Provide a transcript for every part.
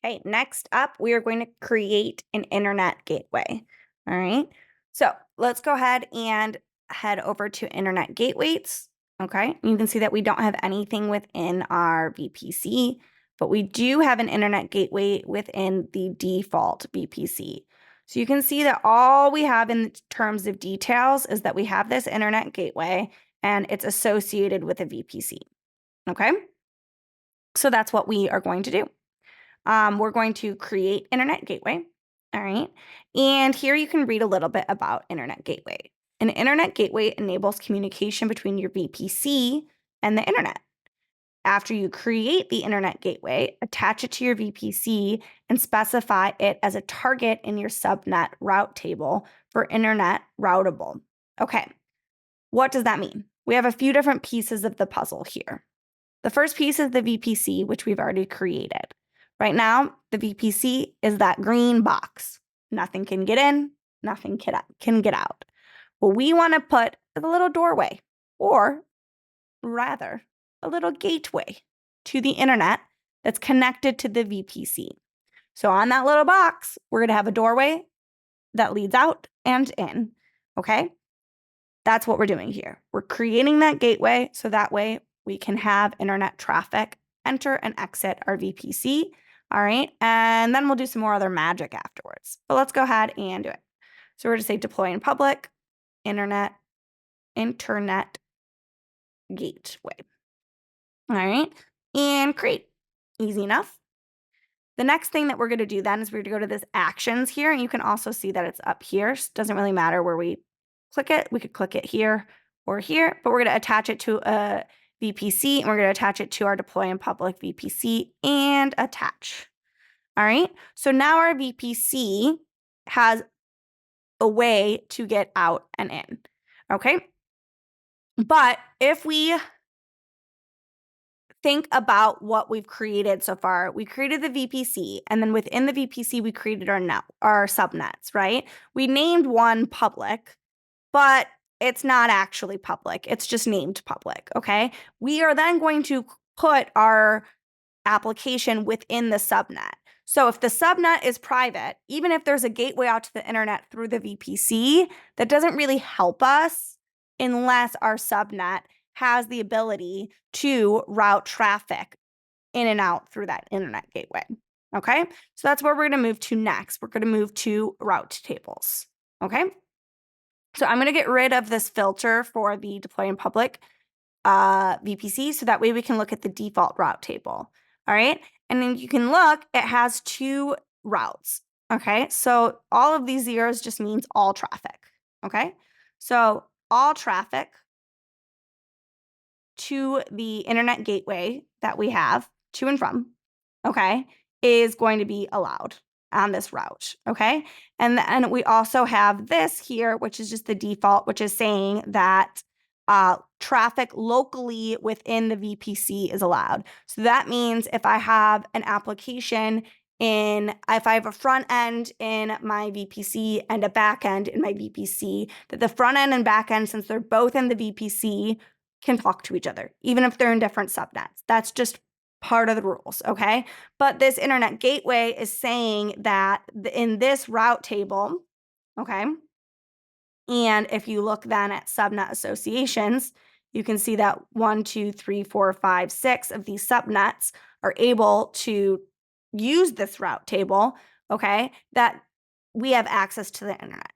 Okay, next up, we are going to create an internet gateway. All right, so let's go ahead and head over to internet gateways. Okay, you can see that we don't have anything within our VPC, but we do have an internet gateway within the default VPC. So you can see that all we have in terms of details is that we have this internet gateway and it's associated with a VPC. Okay, so that's what we are going to do. We're going to create internet gateway. All right. And here you can read a little bit about internet gateway. An internet gateway enables communication between your VPC and the internet. After you create the internet gateway, attach it to your VPC and specify it as a target in your subnet route table for internet routable. Okay. What does that mean? We have a few different pieces of the puzzle here. The first piece is the VPC, which we've already created. Right now, the VPC is that green box. Nothing can get in, nothing can get out. Well, we want to put a little doorway, or rather, a little gateway to the internet that's connected to the VPC. So on that little box, we're going to have a doorway that leads out and in, okay? That's what we're doing here. We're creating that gateway so that way we can have internet traffic enter and exit our VPC. All right. And then we'll do some more other magic afterwards. But let's go ahead and do it. So we're going to say deploy in public, internet gateway. All right. And create. Easy enough. The next thing that we're going to do then is we're going to go to this actions here. And you can also see that it's up here. So it doesn't really matter where we click it. We could click it here or here, but we're going to attach it to a VPC, and we're going to attach it to our deploy in public VPC and attach. All right. So now our VPC has a way to get out and in. Okay. But if we think about what we've created so far, we created the VPC, and then within the VPC, we created our subnets, right? We named one public, but it's not actually public. It's just named public, okay? We are then going to put our application within the subnet. So if the subnet is private, even if there's a gateway out to the internet through the VPC, that doesn't really help us unless our subnet has the ability to route traffic in and out through that internet gateway, okay? So that's where we're going to move to next. We're going to move to route tables, okay? So I'm going to get rid of this filter for the deploy in public VPC so that way we can look at the default route table. All right. And then you can look, it has two routes. Okay. So all of these zeros just means all traffic. Okay. So all traffic to the internet gateway that we have to and from, okay, is going to be allowed on this route, okay? And then we also have this here, which is just the default, which is saying that traffic locally within the VPC is allowed. So that means if I have an application if I have a front end in my VPC and a back end in my VPC, that the front end and back end, since they're both in the VPC, can talk to each other, even if they're in different subnets. That's just part of the rules, okay? But this internet gateway is saying that in this route table, okay, and if you look then at subnet associations, you can see that 1, 2, 3, 4, 5, 6 of these subnets are able to use this route table, okay, that we have access to the internet.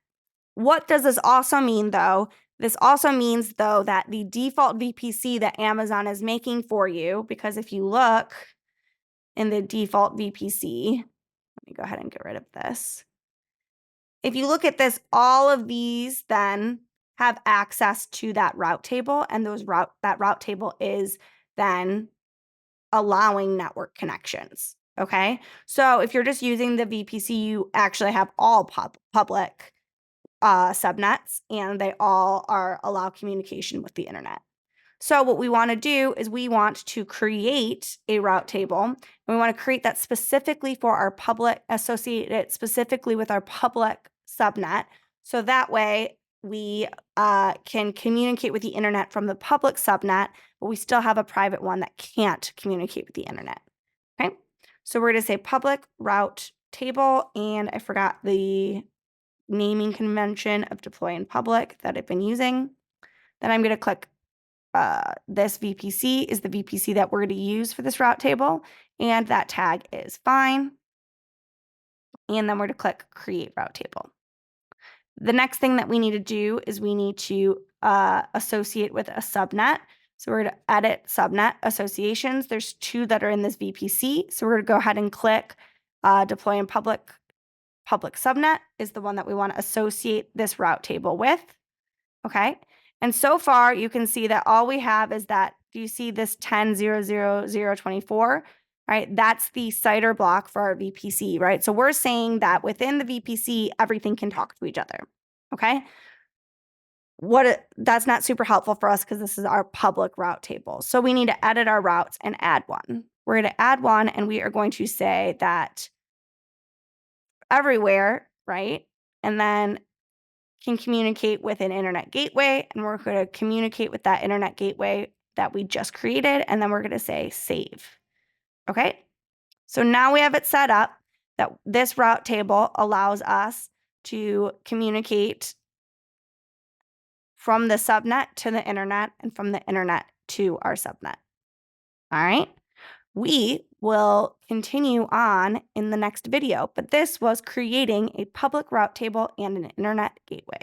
What does this also mean, though? This also means, though, that the default VPC that Amazon is making for you, because if you look in the default VPC, let me go ahead and get rid of this. If you look at this, all of these then have access to that route table, and that route table is then allowing network connections, okay? So if you're just using the VPC, you actually have all public subnets, and they all allow communication with the internet. So what we want to do is we want to create a route table, and we want to create that specifically for our public, associate it specifically with our public subnet. So that way we can communicate with the internet from the public subnet, but we still have a private one that can't communicate with the internet. Okay. So we're going to say public route table, and I forgot the naming convention of deploy in public that I've been using. Then I'm going to click this VPC is the VPC that we're going to use for this route table, and that tag is fine. And then we're going to click create route table. The next thing that we need to do is we need to associate with a subnet. So we're going to edit subnet associations. There's 2 that are in this VPC. So we're going to go ahead and click deploy in public. Public subnet is the one that we want to associate this route table with. Okay. And so far you can see that all we have is that, do you see this 10.0.0.0.24? Right? That's the CIDR block for our VPC, right? So we're saying that within the VPC, everything can talk to each other. Okay. That's not super helpful for us because this is our public route table. So we need to edit our routes and add one. We're going to add one, and we are going to say that everywhere, right? And then can communicate with an internet gateway, and we're going to communicate with that internet gateway that we just created, and then we're going to say save. Okay, so now we have it set up that this route table allows us to communicate from the subnet to the internet and from the internet to our subnet. All right, we will continue on in the next video, but this was creating a public route table and an internet gateway.